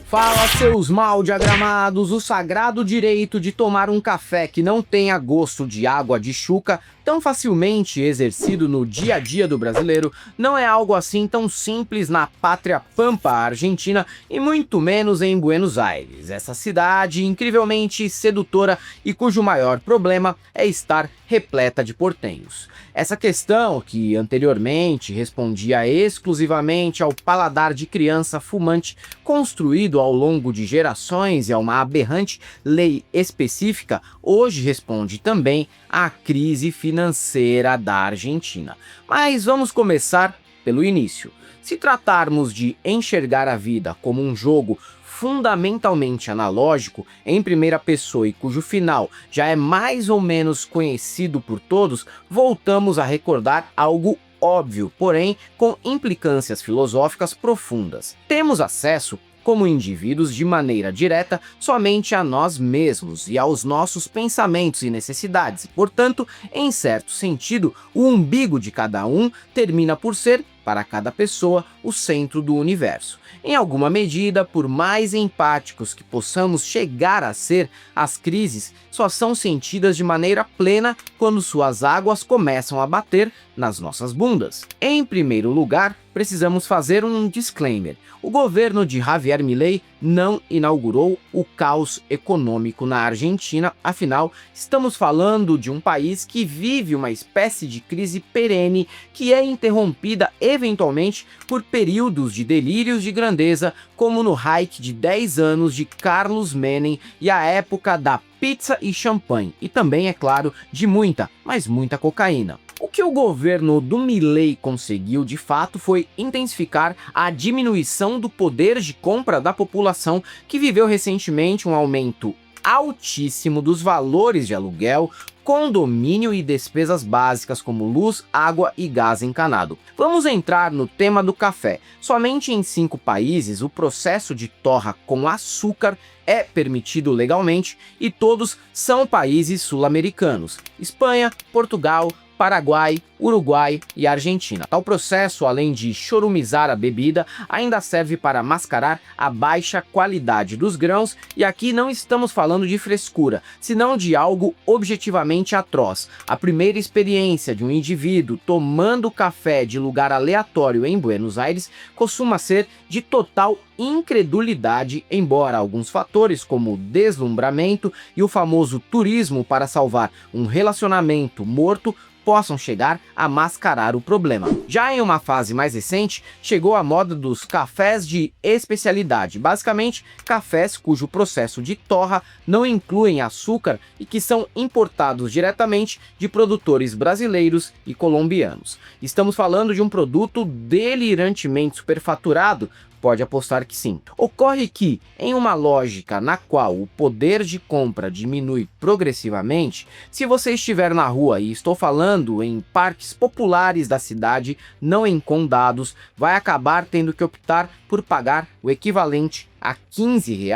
Fala, seus mal diagramados, o sagrado direito de tomar um café que não tenha gosto de água de chuca, tão facilmente exercido no dia a dia do brasileiro, não é algo assim tão simples na pátria pampa argentina e muito menos em Buenos Aires, essa cidade incrivelmente sedutora e cujo maior problema é estar repleta de portenhos. Essa questão, que anteriormente respondia exclusivamente ao paladar de criança fumante construído ao longo de gerações e a uma aberrante lei específica, hoje responde também à crise financeira da Argentina. Mas vamos começar pelo início. Se tratarmos de enxergar a vida como um jogo fundamentalmente analógico, em primeira pessoa e cujo final já é mais ou menos conhecido por todos, voltamos a recordar algo óbvio, porém com implicâncias filosóficas profundas. Temos acesso, como indivíduos, de maneira direta, somente a nós mesmos e aos nossos pensamentos e necessidades. Portanto, em certo sentido, o umbigo de cada um termina por ser, para cada pessoa, o centro do universo. Em alguma medida, por mais empáticos que possamos chegar a ser, as crises só são sentidas de maneira plena quando suas águas começam a bater nas nossas bundas. Em primeiro lugar, precisamos fazer um disclaimer. O governo de Javier Milei não inaugurou o caos econômico na Argentina, afinal, estamos falando de um país que vive uma espécie de crise perene que é interrompida eventualmente por períodos de delírios de grandeza, como no hike de 10 anos de Carlos Menem e a época da pizza e champanhe, e também, é claro, de muita, mas muita cocaína. O que o governo do Milei conseguiu de fato foi intensificar a diminuição do poder de compra da população, que viveu recentemente um aumento altíssimo dos valores de aluguel, condomínio e despesas básicas como luz, água e gás encanado. Vamos entrar no tema do café. Somente em 5 países o processo de torra com açúcar é permitido legalmente e todos são países sul-americanos: Espanha, Portugal, Paraguai, Uruguai e Argentina. Tal processo, além de chorumizar a bebida, ainda serve para mascarar a baixa qualidade dos grãos, e aqui não estamos falando de frescura, senão de algo objetivamente atroz. A primeira experiência de um indivíduo tomando café de lugar aleatório em Buenos Aires costuma ser de total incredulidade, embora alguns fatores como o deslumbramento e o famoso turismo para salvar um relacionamento morto possam chegar a mascarar o problema. Já em uma fase mais recente, chegou a moda dos cafés de especialidade, basicamente cafés cujo processo de torra não incluem açúcar e que são importados diretamente de produtores brasileiros e colombianos. Estamos falando de um produto delirantemente superfaturado. Pode apostar que sim. Ocorre que, em uma lógica na qual o poder de compra diminui progressivamente, se você estiver na rua, e estou falando em parques populares da cidade, não em condados, vai acabar tendo que optar por pagar o equivalente a R$ 15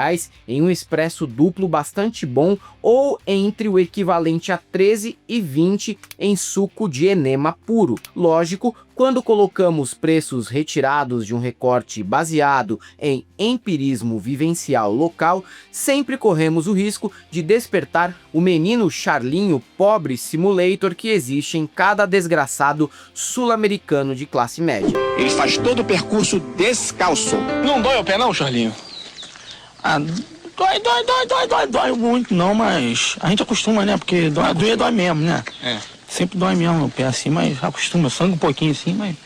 em um expresso duplo bastante bom, ou entre o equivalente a R$ 13,20 em suco de enema puro. Lógico, quando colocamos preços retirados de um recorte baseado em empirismo vivencial local, sempre corremos o risco de despertar o menino Charlinho pobre simulator que existe em cada desgraçado sul-americano de classe média. Ele faz todo o percurso descalço. Não dói o pé não, Charlinho? Ah, dói muito não, mas a gente acostuma, né? Porque dói mesmo, né? É. Sempre dói mesmo no pé assim, mas acostuma, sangue um pouquinho assim, mas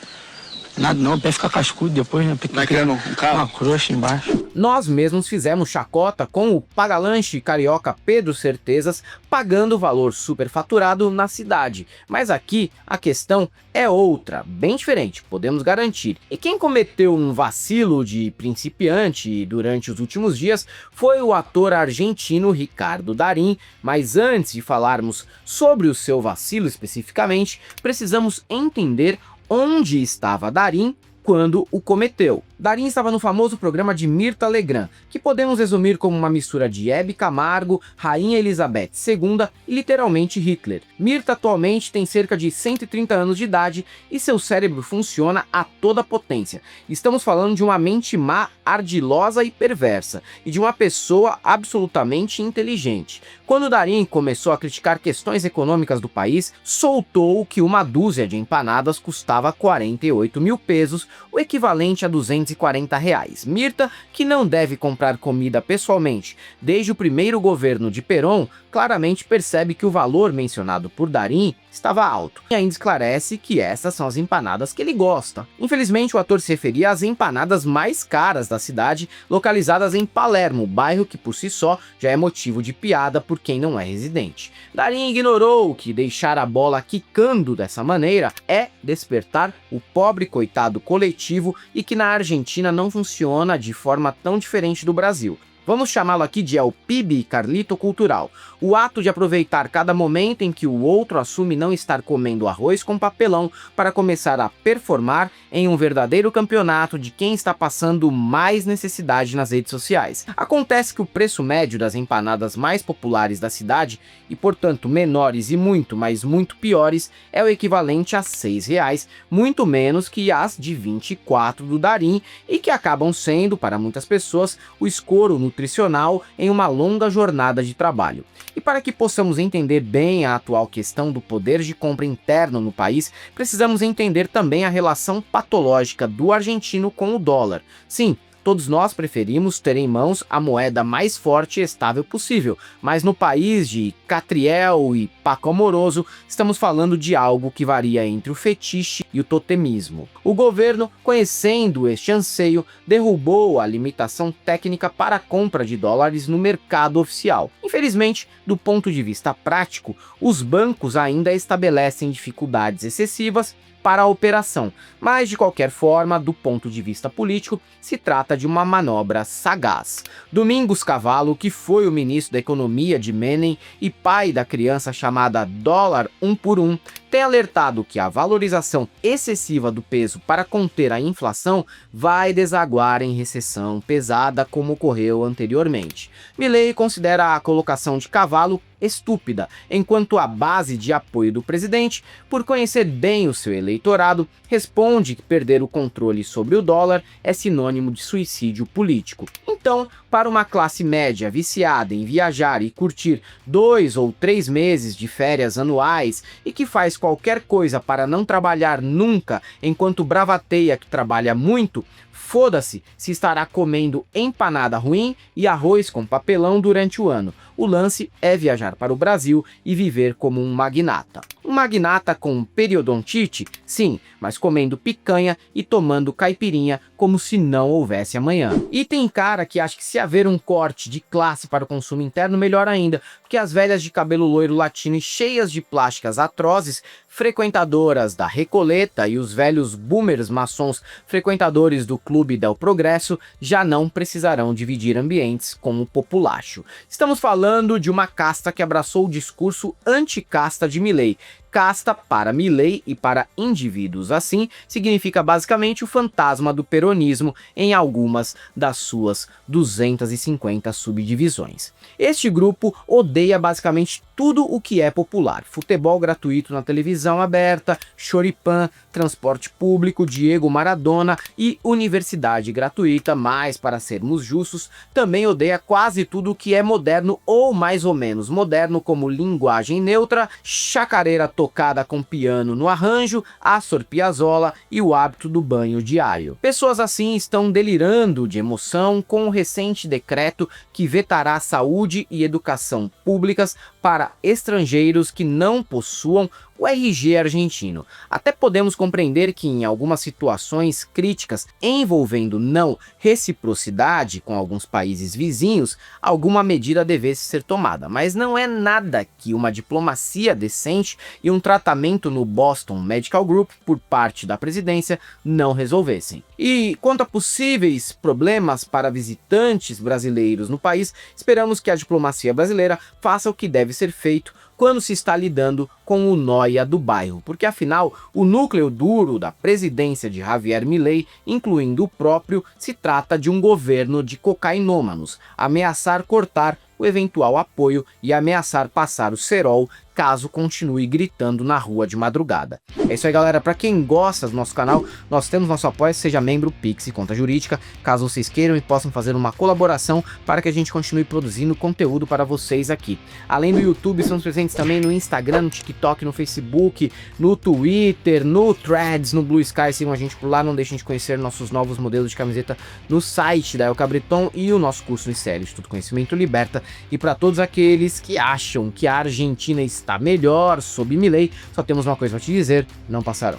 nada não, o pé fica cascudo depois, né? Vai criando um calo? Uma crosta embaixo. Nós mesmos fizemos chacota com o pagalanche carioca Pedro Certezas, pagando o valor superfaturado na cidade. Mas aqui a questão é outra, bem diferente, podemos garantir. E quem cometeu um vacilo de principiante durante os últimos dias foi o ator argentino Ricardo Darín. Mas antes de falarmos sobre o seu vacilo especificamente, precisamos entender onde estava Darín quando o cometeu. Darin estava no famoso programa de Myrtha Legrand, que podemos resumir como uma mistura de Hebe Camargo, Rainha Elizabeth II e literalmente Hitler. Myrtha atualmente tem cerca de 130 anos de idade e seu cérebro funciona a toda potência. Estamos falando de uma mente má, ardilosa e perversa, e de uma pessoa absolutamente inteligente. Quando Darin começou a criticar questões econômicas do país, soltou que uma dúzia de empanadas custava 48 mil pesos, o equivalente a R$240. Myrtha, que não deve comprar comida pessoalmente desde o primeiro governo de Perón, claramente percebe que o valor mencionado por Darin estava alto, e ainda esclarece que essas são as empanadas que ele gosta. Infelizmente, o ator se referia às empanadas mais caras da cidade, localizadas em Palermo, bairro que por si só já é motivo de piada por quem não é residente. Darin ignorou que deixar a bola quicando dessa maneira é despertar o pobre coitado coletivo e que na Argentina não funciona de forma tão diferente do Brasil. Vamos chamá-lo aqui de El PIB Carlito cultural. O ato de aproveitar cada momento em que o outro assume não estar comendo arroz com papelão para começar a performar em um verdadeiro campeonato de quem está passando mais necessidade nas redes sociais. Acontece que o preço médio das empanadas mais populares da cidade, e portanto menores e muito, mas muito piores, é o equivalente a R$6, muito menos que as de 24 do Darin, e que acabam sendo, para muitas pessoas, o escoro nutricional em uma longa jornada de trabalho. E para que possamos entender bem a atual questão do poder de compra interno no país, precisamos entender também a relação patológica do argentino com o dólar. Sim, todos nós preferimos ter em mãos a moeda mais forte e estável possível, mas no país de Catriel e Paco Amoroso, estamos falando de algo que varia entre o fetiche e o totemismo. O governo, conhecendo este anseio, derrubou a limitação técnica para a compra de dólares no mercado oficial. Infelizmente, do ponto de vista prático, os bancos ainda estabelecem dificuldades excessivas para a operação, mas de qualquer forma, do ponto de vista político, se trata de uma manobra sagaz. Domingos Cavallo, que foi o ministro da Economia de Menem e pai da criança chamada dólar 1 por 1, tem alertado que a valorização excessiva do peso para conter a inflação vai desaguar em recessão pesada como ocorreu anteriormente. Milei considera a colocação de Cavallo estúpida, enquanto a base de apoio do presidente, por conhecer bem o seu eleitorado, responde que perder o controle sobre o dólar é sinônimo de suicídio político. Então, para uma classe média viciada em viajar e curtir 2 ou 3 meses de férias anuais e que faz qualquer coisa para não trabalhar nunca enquanto bravateia que trabalha muito, foda-se se estará comendo empanada ruim e arroz com papelão durante o ano. O lance é viajar para o Brasil e viver como um magnata. Um magnata com periodontite? Sim, mas comendo picanha e tomando caipirinha como se não houvesse amanhã. E tem cara que acha que se haver um corte de classe para o consumo interno, melhor ainda, porque as velhas de cabelo loiro latino e cheias de plásticas atrozes, frequentadoras da Recoleta, e os velhos boomers maçons frequentadores do Clube del Progresso já não precisarão dividir ambientes com o populacho. Estamos falando de uma casta que abraçou o discurso anticasta de Milei. Casta, para Milei e para indivíduos assim, significa basicamente o fantasma do peronismo em algumas das suas 250 subdivisões. Este grupo odeia basicamente tudo o que é popular: futebol gratuito na televisão aberta, choripan, transporte público, Diego Maradona e universidade gratuita, mas, para sermos justos, também odeia quase tudo o que é moderno ou mais ou menos moderno, como linguagem neutra, chacareira tocada com piano no arranjo, Astor Piazzolla e o hábito do banho diário. Pessoas assim estão delirando de emoção com o recente decreto que vetará saúde e educação públicas para estrangeiros que não possuam o RG argentino. Até podemos compreender que em algumas situações críticas envolvendo não reciprocidade com alguns países vizinhos, alguma medida devesse ser tomada, mas não é nada que uma diplomacia decente e um tratamento no Boston Medical Group por parte da presidência não resolvessem. E quanto a possíveis problemas para visitantes brasileiros no país, esperamos que a diplomacia brasileira faça o que deve ser feito quando se está lidando com o nóia do bairro, porque afinal o núcleo duro da presidência de Javier Milei, incluindo o próprio, se trata de um governo de cocainômanos, ameaçar cortar o eventual apoio e ameaçar passar o cerol caso continue gritando na rua de madrugada. É isso aí, galera. Para quem gosta do nosso canal, nós temos nosso apoio, seja membro, Pix e conta jurídica, caso vocês queiram e possam fazer uma colaboração para que a gente continue produzindo conteúdo para vocês aqui. Além do YouTube, estamos presentes também no Instagram, no TikTok, no Facebook, no Twitter, no Threads, no Blue Sky. Sigam a gente por lá, não deixem de conhecer nossos novos modelos de camiseta no site da El Cabriton e o nosso curso no ICL, Instituto Conhecimento Liberta. E para todos aqueles que acham que a Argentina está melhor sob Milei, só temos uma coisa para te dizer: não passarão.